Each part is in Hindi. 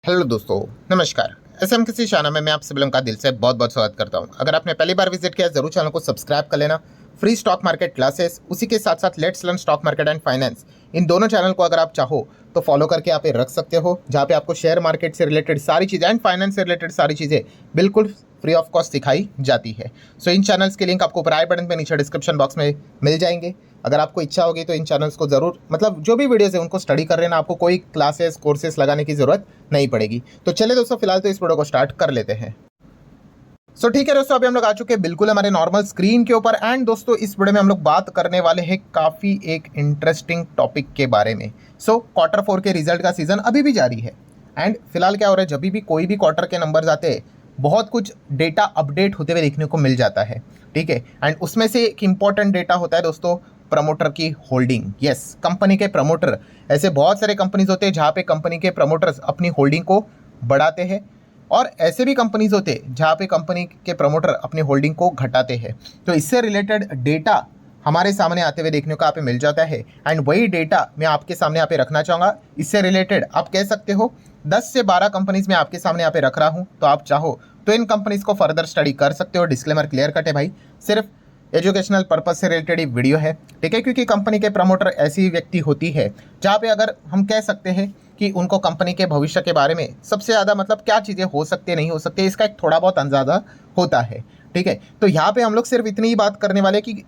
हेलो दोस्तों, नमस्कार। एसएम किसी शाना में मैं आप सभी लोगों का दिल से बहुत बहुत स्वागत करता हूं। अगर आपने पहली बार विजिट किया जरूर चैनल को सब्सक्राइब कर लेना। फ्री स्टॉक मार्केट क्लासेस, उसी के साथ साथ let's learn stock market and finance, इन दोनों चैनल को अगर आप चाहो तो फॉलो करके आप ये रख सकते हो, जहाँ पे आपको शेयर मार्केट से रिलेटेड सारी चीज़ें एंड फाइनेंस से रिलेटेड सारी चीज़ें बिल्कुल फ्री ऑफ कॉस्ट सिखाई जाती है। सो इन चैनल्स के लिंक आपको ऊपर आई बटन पे नीचे डिस्क्रिप्शन बॉक्स में मिल जाएंगे। अगर आपको इच्छा होगी तो इन चैनल्स को ज़रूर जो भी वीडियोज़ है उनको स्टडी कर लेना। आपको कोई क्लासेस कोर्सेस लगाने की ज़रूरत नहीं पड़ेगी। तो चलिए दोस्तों, फिलहाल तो इस वीडियो को स्टार्ट कर लेते हैं। ठीक है दोस्तों, अभी हम लोग आ चुके हैं बिल्कुल हमारे नॉर्मल स्क्रीन के ऊपर। एंड दोस्तों, इस वीडियो में हम लोग बात करने वाले हैं काफ़ी एक इंटरेस्टिंग टॉपिक के बारे में। क्वार्टर 4 के रिजल्ट का सीजन अभी भी जारी है। एंड फिलहाल क्या हो रहा है, जब भी कोई भी क्वार्टर के नंबर्स आते हैं बहुत कुछ डेटा अपडेट होते हुए देखने को मिल जाता है। ठीक है, एंड उसमें से एक इंपॉर्टेंट डेटा होता है दोस्तों, प्रमोटर की होल्डिंग। यस, कंपनी के प्रमोटर, ऐसे बहुत सारे कंपनीज होते हैं जहाँ पे कंपनी के प्रमोटर्स अपनी होल्डिंग को बढ़ाते हैं, और ऐसे भी कंपनीज होते हैं जहाँ पे कंपनी के प्रमोटर अपनी होल्डिंग को घटाते हैं। तो इससे रिलेटेड डेटा हमारे सामने आते हुए देखने को यहाँ पे मिल जाता है। एंड वही डेटा मैं आपके सामने यहाँ पे रखना चाहूँगा। इससे रिलेटेड आप कह सकते हो 10 से 12 कंपनीज मैं आपके सामने यहाँ पे रख रहा हूँ। तो आप चाहो तो इन कंपनीज को फर्दर स्टडी कर सकते हो। डिस्क्लेमर क्लियर कट है भाई, सिर्फ एजुकेशनल पर्पज से रिलेटेड ही वीडियो है। ठीक है, क्योंकि कंपनी के प्रमोटर ऐसी व्यक्ति होती है जहाँ पे अगर हम कह सकते हैं कि उनको कंपनी के भविष्य के बारे में सबसे ज़्यादा क्या चीज़ें हो सकती है नहीं हो सकती, इसका एक थोड़ा बहुत अंदाज़ा होता है। ठीक है, तो यहाँ पे हम लोग सिर्फ इतनी ही बात करने वाले कि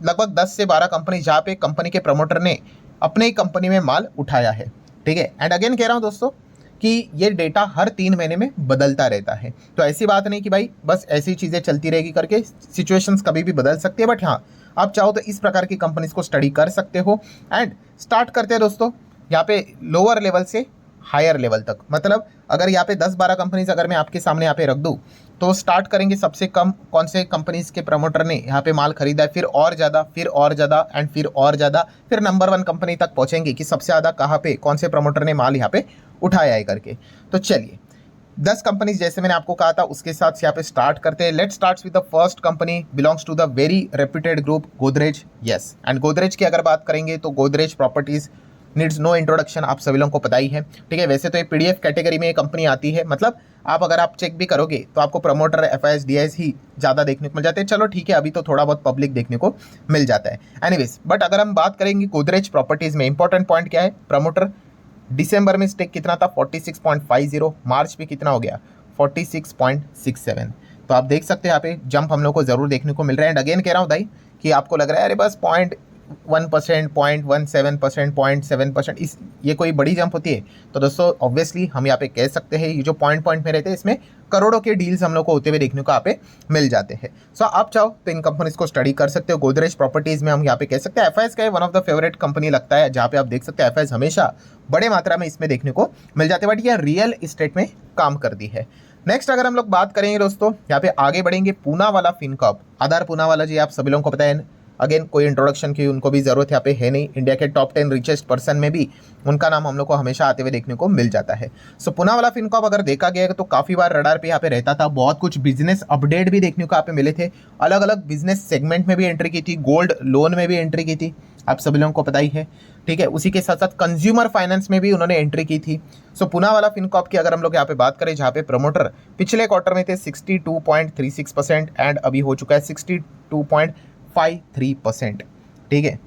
लगभग 10 से 12 कंपनी जहाँ पे कंपनी के प्रमोटर ने अपने ही कंपनी में माल उठाया है। ठीक है, एंड अगेन कह रहा हूँ दोस्तों कि ये डेटा हर 3 महीने में बदलता रहता है। तो ऐसी बात नहीं कि भाई बस ऐसी चीज़ें चलती रहेगी करके, सिचुएशंस कभी भी बदल सकती है। बट हाँ, आप चाहो तो इस प्रकार की कंपनीज को स्टडी कर सकते हो। एंड स्टार्ट करते हैं दोस्तों यहाँ पे लोअर लेवल से हायर लेवल तक। अगर यहाँ पे 10-12 कंपनीज अगर मैं आपके सामने यहाँ पे रख दूँ तो स्टार्ट करेंगे सबसे कम कौन से कंपनीज के प्रमोटर ने यहाँ पे माल खरीदा है, फिर और ज़्यादा, फिर और ज़्यादा, एंड फिर और ज़्यादा, फिर नंबर 1 कंपनी तक पहुँचेंगे कि सबसे ज़्यादा कहाँ पे कौन से प्रमोटर ने माल यहाँ पे उठाया है करके। तो चलिए 10 कंपनीज जैसे मैंने आपको कहा था उसके साथ यहाँ पे स्टार्ट करते हैं। Let's start with the first company, belongs to the very reputed group Godrej. Yes, and Godrej की अगर बात करेंगे तो Godrej properties needs no introduction, आप सभी लोगों को पता ही है। ठीक है, वैसे तो ये पीडीएफ कैटेगरी में ये कंपनी आती है। अगर आप चेक भी करोगे तो आपको प्रमोटर एफआईएस डीआईएस ही ज़्यादा देखने को मिल जाते हैं। चलो ठीक है, अभी तो थोड़ा बहुत पब्लिक देखने को मिल जाता है। एनीवेज, बट अगर हम बात करेंगे गोदरेज प्रॉपर्टीज़ में इंपॉर्टेंट पॉइंट क्या है, प्रमोटर दिसंबर में स्टेक कितना था 46.50, मार्च पे कितना हो गया 46.67। तो आप देख सकते हैं यहाँ पे जंप हम लोग को जरूर देखने को मिल रहा है। एंड अगेन कह रहा हूँ भाई कि आपको लग रहा है अरे बस 0.1%, 0.17%, 0.7%, इस ये कोई बड़ी जंप होती है। तो दोस्तों ऑब्वियसली हम यहाँ पे कह सकते हैं ये जो पॉइंट में रहते हैं इसमें करोड़ों के डील्स हम लोग को होते हुए देखने को यहाँ पे मिल जाते हैं। आप चाहो तो इन कंपनीज को स्टडी कर सकते हो। गोदरेज प्रॉपर्टीज में हम यहाँ पे कह सकते हैं एफआईएस का one of the favourite company लगता है, जहाँ पे आप देख सकते हैं एफआईएस हमेशा बड़े मात्रा में इसमें देखने को मिल जाते हैं। बट ये रियल इस्टेट में काम करती है। नेक्स्ट अगर हम लोग बात करेंगे दोस्तों, यहाँ पे आगे बढ़ेंगे, पूनावाला फिनकॉर्प, आधार पूनावाला जी आप सभी लोगों को पता है। अगेन कोई इंट्रोडक्शन की उनको भी जरूरत यहाँ पे है नहीं। इंडिया के टॉप 10 रिचेस्ट पर्सन में भी उनका नाम हम लोग को हमेशा आते हुए देखने को मिल जाता है। पूनावाला फिनकॉर्प अगर देखा गया तो काफ़ी बार रडार पे यहाँ पे रहता था। बहुत कुछ बिजनेस अपडेट भी देखने को यहाँ पे मिले थे। अलग अलग बिजनेस सेगमेंट में भी एंट्री की थी, गोल्ड लोन में भी एंट्री की थी, आप सभी लोगों को पता ही है। ठीक है, उसी के साथ साथ कंज्यूमर फाइनेंस में भी उन्होंने एंट्री की थी। पूनावाला फिनकॉर्प की अगर हम लोग यहाँ पे बात करें, जहाँ पे प्रमोटर पिछले क्वार्टर में थे 62.36% एंड अभी हो चुका है 62.53%। ठीक है,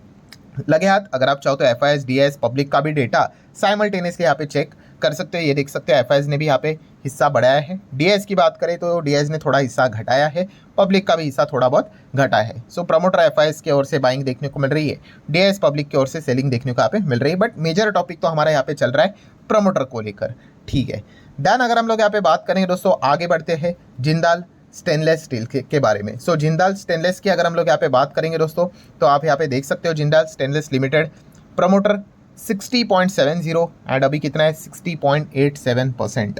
लगे हाथ अगर आप चाहो तो एफआईएस डीआईएस पब्लिक का भी डेटा साइमल्टेनियसली यहाँ पे चेक कर सकते हो। ये देख सकते हो एफआईएस ने भी यहाँ पे हिस्सा बढ़ाया है। डीआईएस की बात करें तो डीआईएस ने थोड़ा हिस्सा घटाया है, पब्लिक का भी हिस्सा थोड़ा बहुत घटा है। प्रमोटर एफआईएस की ओर से बाइंग देखने को मिल रही है, डीआईएस पब्लिक की ओर से सेलिंग देखने को यहाँ पे मिल रही है। बट मेजर टॉपिक तो हमारा यहाँ पे चल रहा है प्रमोटर को लेकर। ठीक है, देन अगर हम लोग यहाँ पे बात करेंगे दोस्तों, आगे बढ़ते हैं जिंदाल स्टेनलेस स्टील के बारे में। जिंदाल स्टेनलेस की अगर हम लोग यहाँ पे बात करेंगे दोस्तों, तो आप यहाँ पे देख सकते हो Jindal stainless limited, promoter 60.70 and अभी कितना है 60.87%।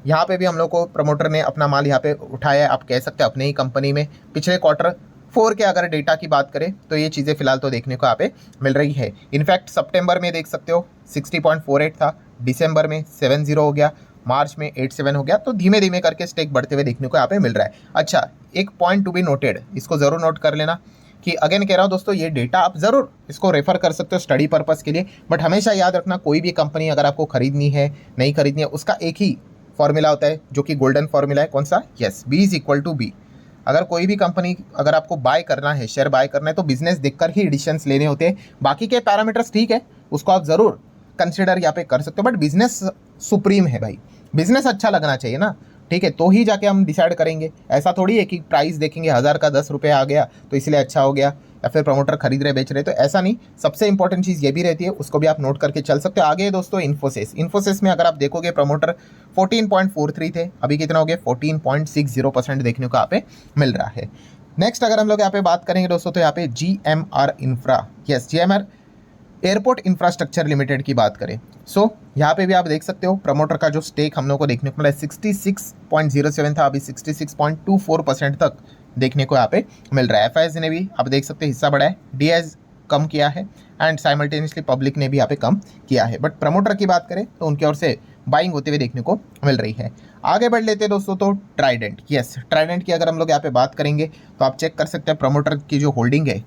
यहाँ पे भी हम लोग को प्रमोटर ने अपना माल यहाँ पे उठाया है, आप कह सकते हैं अपने ही कंपनी में। पिछले क्वार्टर 4 के अगर डेटा की बात करें तो ये चीज़ें फिलहाल तो देखने को यहाँ पे मिल रही है। इनफैक्ट सितंबर में देख सकते हो 60.48 था, दिसंबर में 70 हो गया, मार्च में 87 हो गया। तो धीमे धीमे करके स्टेक बढ़ते हुए देखने को यहाँ पे मिल रहा है। अच्छा, एक पॉइंट टू बी नोटेड, इसको ज़रूर नोट कर लेना कि अगेन कह रहा हूँ दोस्तों, ये डेटा आप ज़रूर इसको रेफर कर सकते हो स्टडी पर्पस के लिए, बट हमेशा याद रखना कोई भी कंपनी अगर आपको खरीदनी है नहीं खरीदनी है, उसका एक ही फॉर्मूला होता है जो कि गोल्डन फॉर्मूला है। कौन सा? Yes, B is equal to B. अगर कोई भी कंपनी अगर आपको बाय करना है, शेयर बाय करना है, तो बिजनेस देखकर ही एडिशंस लेने होते हैं। बाकी के पैरामीटर्स ठीक है, उसको आप ज़रूर कंसिडर यहाँ पे कर सकते हो, बट बिजनेस सुप्रीम है भाई, बिजनेस अच्छा लगना चाहिए ना, ठीक है, तो ही जाके हम डिसाइड करेंगे। ऐसा थोड़ी है कि प्राइस देखेंगे 1000 का 10 रुपये आ गया तो इसलिए अच्छा हो गया, या फिर प्रमोटर खरीद रहे बेच रहे, तो ऐसा नहीं। सबसे इंपॉर्टेंट चीज़ ये भी रहती है, उसको भी आप नोट करके चल सकते हो। आगे दोस्तों इन्फोसिस में अगर आप देखोगे प्रमोटर 14.43 थे, अभी कितना हो गया 14.60% देखने को यहाँ पे मिल रहा है। नेक्स्ट अगर हम लोग यहाँ पे बात करेंगे दोस्तों, तो यहाँ पे GMR infra, yes GMR airport infrastructure limited की बात करें, यहाँ पे भी आप देख सकते हो प्रमोटर का जो स्टेक हम लोग को देखने को मिला 66.07 था, अभी 66.24% तक देखने को यहाँ पे मिल रहा है। एफआईएस ने भी आप देख सकते हैं हिस्सा बढ़ा है, डीएस कम किया है, एंड साइमल्टेनियसली पब्लिक ने भी यहाँ पे कम किया है। बट प्रमोटर की बात करें तो उनकी ओर से बाइंग होते हुए देखने को मिल रही है। आगे बढ़ लेते हैं दोस्तों, तो ट्राइडेंट, यस ट्राइडेंट की अगर हम लोग यहाँ पे बात करेंगे तो आप चेक कर सकते हैं प्रमोटर की जो होल्डिंग है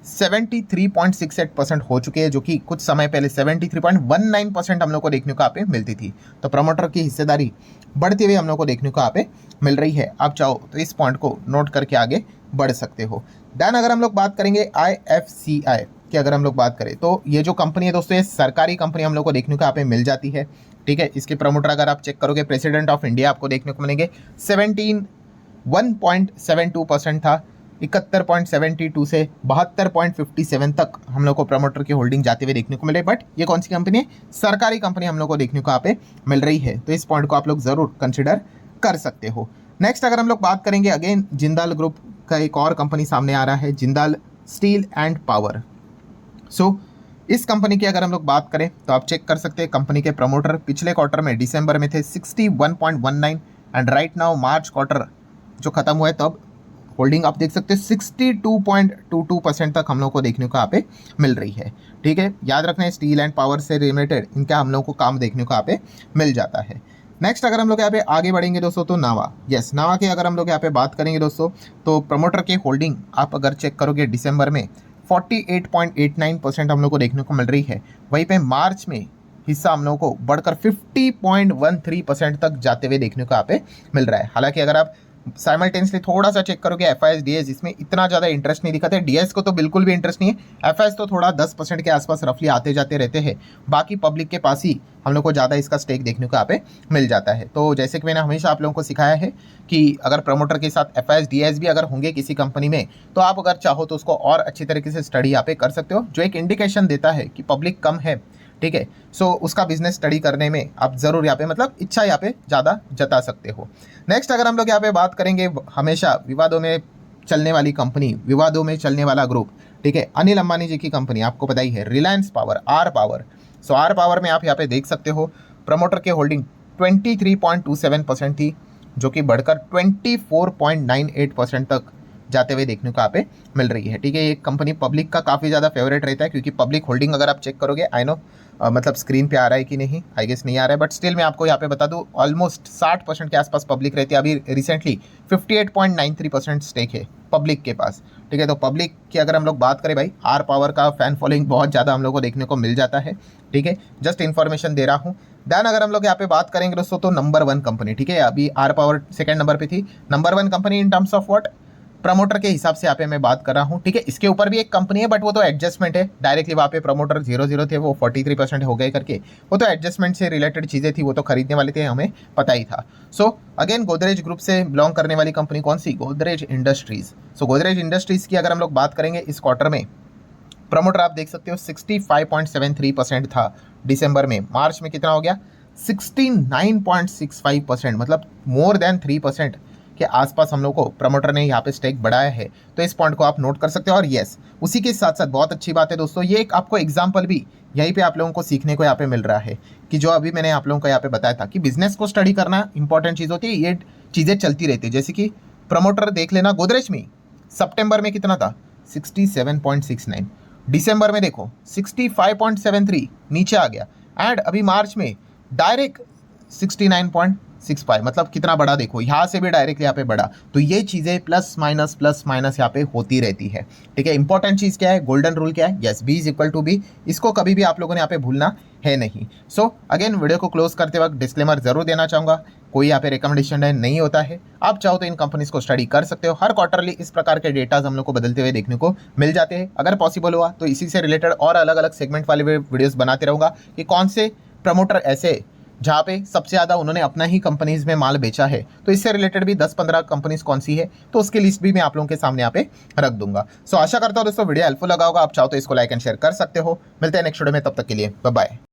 73.68% हो चुके हैं, जो कि कुछ समय पहले 73.19% हम लोग को देखने को यहाँ पे मिलती थी। तो प्रमोटर की हिस्सेदारी बढ़ती हुई हम लोग को देखने को यहाँ पे मिल रही है। आप चाहो तो इस पॉइंट को नोट करके आगे बढ़ सकते हो। देन अगर हम लोग बात करेंगे IFCI की, अगर हम लोग बात करें तो ये जो कंपनी है दोस्तों, ये सरकारी कंपनी हम लोग को देखने को यहाँ पे मिल जाती है, ठीक है। इसके प्रमोटर अगर आप चेक करोगे प्रेसिडेंट ऑफ इंडिया आपको देखने को मिलेंगे 1.72% था, 71.72 से 72.57 तक हम लोग को प्रमोटर की होल्डिंग जाते हुए देखने को मिले। बट ये कौन सी कंपनी है? सरकारी कंपनी हम लोग को देखने को यहाँ पे मिल रही है, तो इस पॉइंट को आप लोग जरूर कंसिडर कर सकते हो। नेक्स्ट अगर हम लोग बात करेंगे, अगेन जिंदाल ग्रुप का एक और कंपनी सामने आ रहा है, जिंदाल स्टील एंड पावर। इस कंपनी की अगर हम लोग बात करें तो आप चेक कर सकते हैं कंपनी के प्रमोटर पिछले क्वार्टर में दिसंबर में थे 61.19, and right now March quarter जो खत्म हुआ है तब होल्डिंग आप देख सकते हैं 62.22% तक हम लोग को देखने को यहाँ पे मिल रही है, ठीक है। याद रखना है स्टील एंड पावर से रिलेटेड इनका हम लोग को काम देखने को यहाँ पे मिल जाता है। नेक्स्ट अगर हम लोग यहाँ पे आगे बढ़ेंगे दोस्तों, तो नावा, यस नावा की अगर हम लोग यहाँ पे बात करेंगे दोस्तों, तो प्रमोटर के होल्डिंग आप अगर चेक करोगे दिसंबर में 48.89% हम लोग को देखने को मिल रही है। वहीं पे मार्च में हिस्सा हम लोगों को बढ़कर 50.13% तक जाते हुए देखने को यहाँ पे मिल रहा है। हालांकि अगर आप साइमल्टेनियसली थोड़ा सा चेक करोगे एफआईएस डीएस, इसमें इतना ज़्यादा इंटरेस्ट नहीं दिखाते, डीएस को तो बिल्कुल भी इंटरेस्ट नहीं है, एफआईएस तो थोड़ा 10% के आसपास रफली आते जाते रहते हैं, बाकी पब्लिक के पास ही हम लोग को ज़्यादा इसका स्टेक देखने को यहाँ पे मिल जाता है। तो जैसे कि मैंने हमेशा आप लोगों को सिखाया है कि अगर प्रमोटर के साथ एफआईएस डीएस भी अगर होंगे किसी कंपनी में, तो आप अगर चाहो तो उसको और अच्छी तरीके से स्टडी यहाँ पे कर सकते हो, जो एक इंडिकेशन देता है कि पब्लिक कम है, ठीक है। उसका बिजनेस स्टडी करने में आप ज़रूर यहाँ पे मतलब इच्छा यहाँ पे ज़्यादा जता सकते हो। नेक्स्ट अगर हम लोग यहाँ पे बात करेंगे, हमेशा विवादों में चलने वाली कंपनी, विवादों में चलने वाला ग्रुप, ठीक है, अनिल अंबानी जी की कंपनी आपको पता ही है, Reliance power, R power. R power में आप यहाँ पे देख सकते हो प्रमोटर के होल्डिंग 23.27% थी, जो कि बढ़कर 24.98% तक जाते हुए देखने को यहाँ पे मिल रही है, ठीक है। ये कंपनी पब्लिक का काफ़ी ज़्यादा फेवरेट रहता है, क्योंकि पब्लिक होल्डिंग अगर आप चेक करोगे, आई नो मतलब स्क्रीन पे आ रहा है कि नहीं, आई गेस नहीं आ रहा है, बट स्टिल मैं आपको यहाँ पे बता दूँ ऑलमोस्ट 60% के आसपास पब्लिक रहती है। अभी रिसेंटली 58.93% स्टेक है पब्लिक के पास, ठीक है। तो पब्लिक की अगर हम लोग बात करें भाई, आर पावर का फैन फॉलोइंग बहुत ज़्यादा हम लोग को देखने को मिल जाता है, ठीक है, जस्ट इन्फॉर्मेशन दे रहा हूँ। देन अगर हम लोग यहाँ पे बात करेंगे दोस्तों, तो नंबर 1 कंपनी, ठीक है, अभी आर पावर सेकेंड नंबर पे थी, number 1 company in terms of what, promoter के हिसाब से यहाँ पे मैं बात कर रहा हूँ, ठीक है। इसके ऊपर भी एक कंपनी है, बट वो तो एडजस्टमेंट है, डायरेक्टली वहाँ पे प्रमोटर 0 थे, वो 43% हो गए करके, वो तो एडजस्टमेंट से रिलेटेड चीज़ें थी, वो तो खरीदने वाले थे, हमें पता ही था। अगेन गोदरेज ग्रुप से बिलोंग करने वाली कंपनी कौन सी? गोदरेज इंडस्ट्रीज। गोदरेज इंडस्ट्रीज की अगर हम लोग बात करेंगे, इस क्वार्टर में प्रमोटर आप देख सकते हो 65.73% था दिसंबर में, मार्च में कितना हो गया 69.65%, मतलब मोर देन 3% के आसपास हम लोग को प्रमोटर ने यहाँ पे स्टेक बढ़ाया है। तो इस पॉइंट को आप नोट कर सकते हो। और यस, उसी के साथ साथ बहुत अच्छी बात है दोस्तों, ये एक आपको एग्जांपल भी यहीं पे आप लोगों को सीखने को यहाँ पे मिल रहा है, कि जो अभी मैंने आप लोगों को यहाँ पे बताया था कि बिजनेस को स्टडी करना इंपॉर्टेंट चीज़ होती है, ये चीज़ें चलती रहती है। जैसे कि प्रमोटर देख लेना, गोदरेज में सितंबर में कितना था 67.69, दिसंबर में देखो 65.73 नीचे आ गया, एंड अभी मार्च में डायरेक्ट 6.5 मतलब कितना बड़ा देखो, यहाँ से भी डायरेक्टली यहाँ पे बढ़ा। तो ये चीज़ें प्लस माइनस यहाँ पे होती रहती है। ठीक है, इंपॉर्टेंट चीज़ क्या है, गोल्डन रूल क्या है, yes B is equal to B, इसको कभी भी आप लोगों ने यहाँ पे भूलना है नहीं। सो अगेन वीडियो को क्लोज करते वक्त डिस्क्लेमर जरूर देना चाहूँगा, कोई यहाँ पे रिकमेंडेशन नहीं होता है। आप चाहो तो इन कंपनीज को स्टडी कर सकते हो, हर क्वार्टरली इस प्रकार के डेटाज हम लोग को बदलते हुए देखने को मिल जाते हैं। अगर पॉसिबल हुआ तो इसी से रिलेटेड और अलग अलग सेगमेंट वाले वीडियोस बनाते रहूँगा कि कौन से प्रमोटर ऐसे जहाँ पे सबसे ज़्यादा उन्होंने अपना ही कंपनीज में माल बेचा है, तो इससे रिलेटेड भी 10-15 कंपनीज कौन सी है, तो उसकी लिस्ट भी मैं आप लोगों के सामने यहाँ पे रख दूंगा। सो आशा करता हूँ दोस्तों वीडियो हेल्पफुल लगा होगा। आप चाहो तो इसको लाइक एंड शेयर कर सकते हो। मिलते हैं नेक्स्ट वीडियो में, तब तक के लिए बाय बाय।